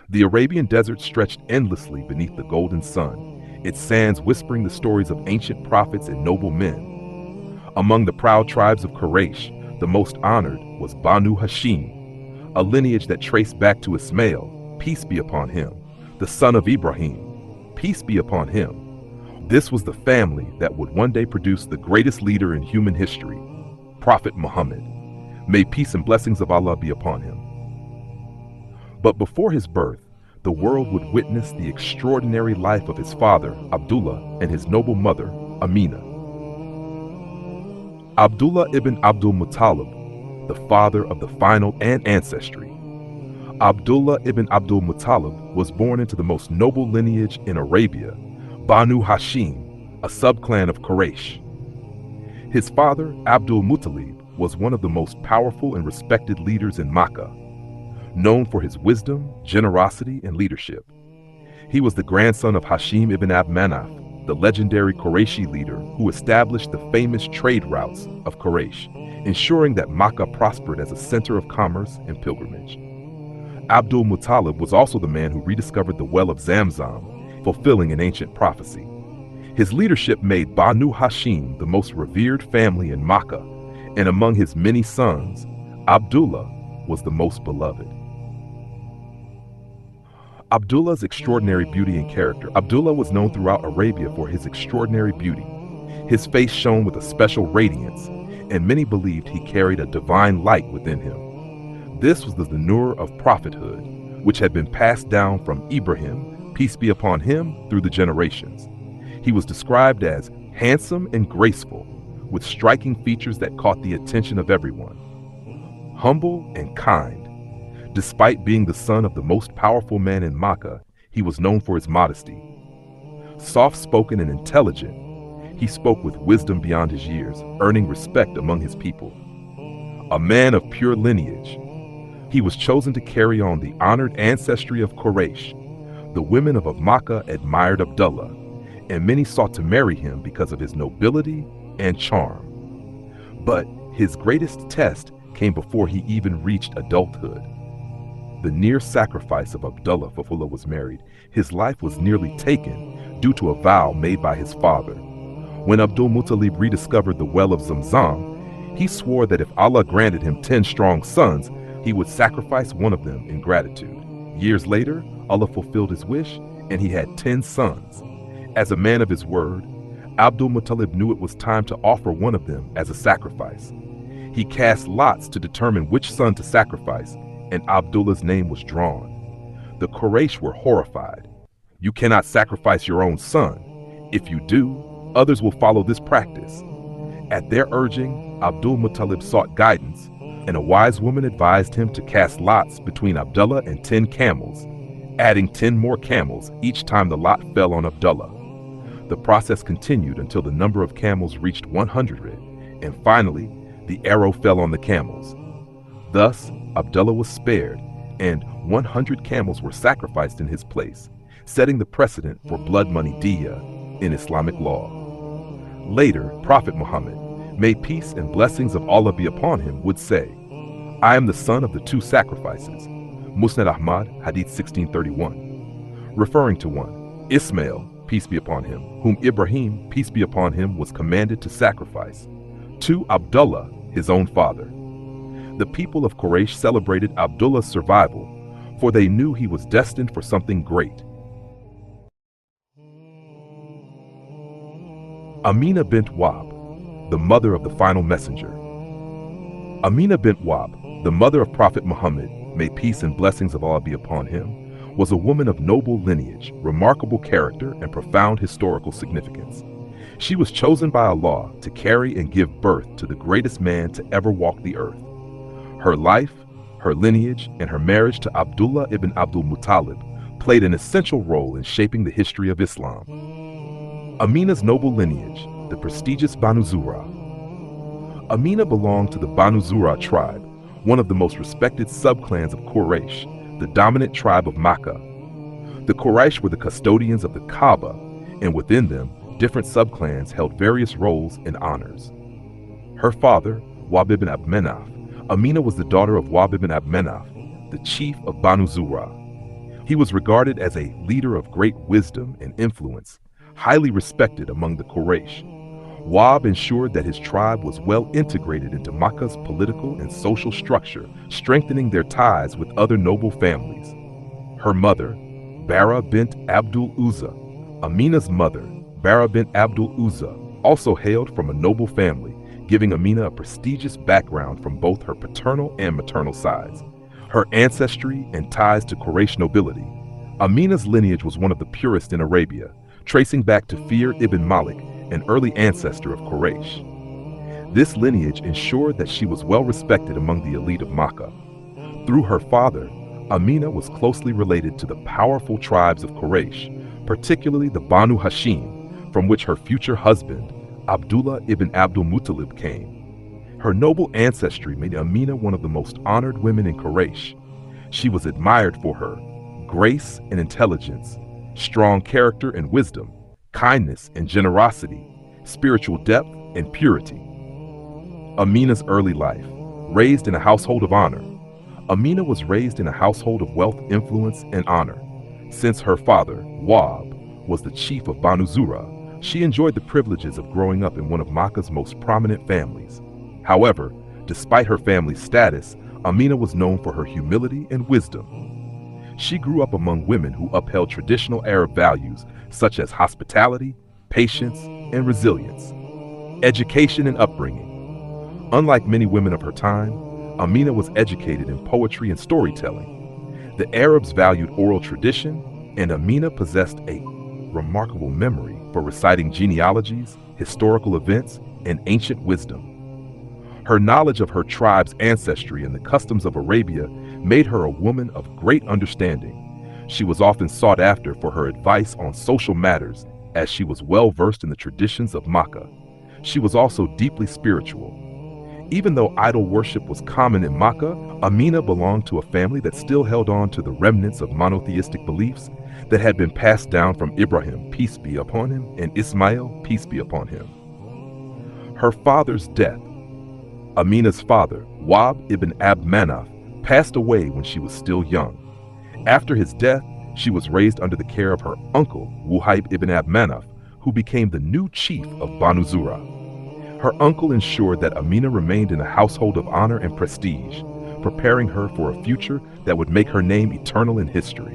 The Arabian desert stretched endlessly beneath the golden sun, its sands whispering the stories of ancient prophets and noble men. Among the proud tribes of Quraysh, the most honored was Banu Hāshim, a lineage that traced back to Ismāʿīl, peace be upon him, the son of Ibrahim, peace be upon him. This was the family that would one day produce the greatest leader in human history, Prophet Muhammad. May peace and blessings of Allah be upon him. But before his birth, the world would witness the extraordinary life of his father, Abdullah, and his noble mother, Āminah. Abdullah ibn al-Muṭṭalib, the father of the final and ancestry. Abdullah ibn al-Muṭṭalib was born into the most noble lineage in Arabia, Banu Hāshim, a subclan of Quraysh. His father, al-Muṭṭalib, was one of the most powerful and respected leaders in Makkah, known for his wisdom, generosity, and leadership. He was the grandson of Hashim ibn Abd, the legendary Qurayshi leader who established the famous trade routes of Quraysh, ensuring that Makkah prospered as a center of commerce and pilgrimage. Al-Muṭṭalib was also the man who rediscovered the well of Zamzam, fulfilling an ancient prophecy. His leadership made Banu Hāshim the most revered family in Makkah, and among his many sons, Abdullah was the most beloved. Abdullah's extraordinary beauty and character. Abdullah was known throughout Arabia for his extraordinary beauty. His face shone with a special radiance, and many believed he carried a divine light within him. This was the nur of prophethood, which had been passed down from Ibrahim, peace be upon him, through the generations. He was described as handsome and graceful, with striking features that caught the attention of everyone. Humble and kind. Despite being the son of the most powerful man in Makkah, he was known for his modesty. Soft-spoken and intelligent, he spoke with wisdom beyond his years, earning respect among his people. A man of pure lineage, he was chosen to carry on the honored ancestry of Quraysh. The women of Makkah admired Abdullah, and many sought to marry him because of his nobility and charm. But his greatest test came before he even reached adulthood. The near sacrifice of Abdullah before Abdullah was married. His life was nearly taken due to a vow made by his father. When al-Muṭṭalib rediscovered the well of Zamzam, he swore that if Allah granted him 10 strong sons, he would sacrifice one of them in gratitude. Years later, Allah fulfilled his wish, and he had 10 sons. As a man of his word, al-Muṭṭalib knew it was time to offer one of them as a sacrifice. He cast lots to determine which son to sacrifice, and Abdullah's name was drawn. The Quraysh were horrified. You cannot sacrifice your own son. If you do, others will follow this practice. At their urging, al-Muṭṭalib sought guidance, and a wise woman advised him to cast lots between Abdullah and 10 camels, adding 10 more camels each time the lot fell on Abdullah. The process continued until the number of camels reached 100, and finally, the arrow fell on the camels. Thus, Abdullah was spared, and 100 camels were sacrificed in his place, setting the precedent for blood money diya in Islamic law. Later, Prophet Muhammad, may peace and blessings of Allah be upon him, would say, I am the son of the 2 sacrifices. Musnad Ahmad, Hadith 1631. Referring to one, Ismāʿīl, peace be upon him, whom Ibrahim, peace be upon him, was commanded to sacrifice. To Abdullah, his own father. The people of Quraysh celebrated Abdullah's survival, for they knew he was destined for something great. Āminah bint Wahb, the mother of the final messenger. Āminah bint Wahb, the mother of Prophet Muhammad, may peace and blessings of Allah be upon him, was a woman of noble lineage, remarkable character, and profound historical significance. She was chosen by Allah to carry and give birth to the greatest man to ever walk the earth. Her life, her lineage, and her marriage to Abdullah ibn al-Muṭṭalib played an essential role in shaping the history of Islam. Āminah's noble lineage, the prestigious Banu Zurā. Āminah belonged to the Banu Zurā tribe, one of the most respected subclans of Quraysh, the dominant tribe of Makkah. The Quraysh were the custodians of the Kaaba, and within them, different subclans held various roles and honors. Her father, Wahb ibn Āminah was the daughter of Wahb ibn Āminah, the chief of Banu Zurā. He was regarded as a leader of great wisdom and influence, highly respected among the Quraysh. Wahb ensured that his tribe was well integrated into Makkah's political and social structure, strengthening their ties with other noble families. Her mother, Bara bint Abdul-Uzza, Āminah's mother, Bara bint Abdul-Uzza, also hailed from a noble family, giving Āminah a prestigious background from both her paternal and maternal sides. Her ancestry and ties to Quraysh nobility. Āminah's lineage was one of the purest in Arabia, tracing back to Safiur ibn Malik, an early ancestor of Quraysh. This lineage ensured that she was well respected among the elite of Makkah. Through her father, Āminah was closely related to the powerful tribes of Quraysh, particularly the Banu Hāshim, from which her future husband, Abdullah ibn al-Muṭṭalib, came. Her noble ancestry made Āminah one of the most honored women in Quraysh. She was admired for her grace and intelligence, strong character and wisdom, kindness and generosity, spiritual depth and purity. Āminah's early life. Raised in a household of honor. Āminah was raised in a household of wealth, influence, and honor. Since her father, Wahb, was the chief of Banu Zura, she enjoyed the privileges of growing up in one of Makkah's most prominent families. However, despite her family's status, Āminah was known for her humility and wisdom. She grew up among women who upheld traditional Arab values such as hospitality, patience, and resilience. Education and upbringing. Unlike many women of her time, Āminah was educated in poetry and storytelling. The Arabs valued oral tradition, and Āminah possessed a remarkable memory for reciting genealogies, historical events, and ancient wisdom. Her knowledge of her tribe's ancestry and the customs of Arabia made her a woman of great understanding. She was often sought after for her advice on social matters, as she was well versed in the traditions of Makkah. She was also deeply spiritual. Even though idol worship was common in Makkah, Āminah belonged to a family that still held on to the remnants of monotheistic beliefs that had been passed down from Ibrahim, peace be upon him, and Ismāʿīl, peace be upon him. Her father's death. Āminah's father, Wahb ibn Manaf, passed away when she was still young. After his death, she was raised under the care of her uncle, Wahb ibn Manaf, who became the new chief of Banu Zura. Her uncle ensured that Āminah remained in a household of honor and prestige, preparing her for a future that would make her name eternal in history.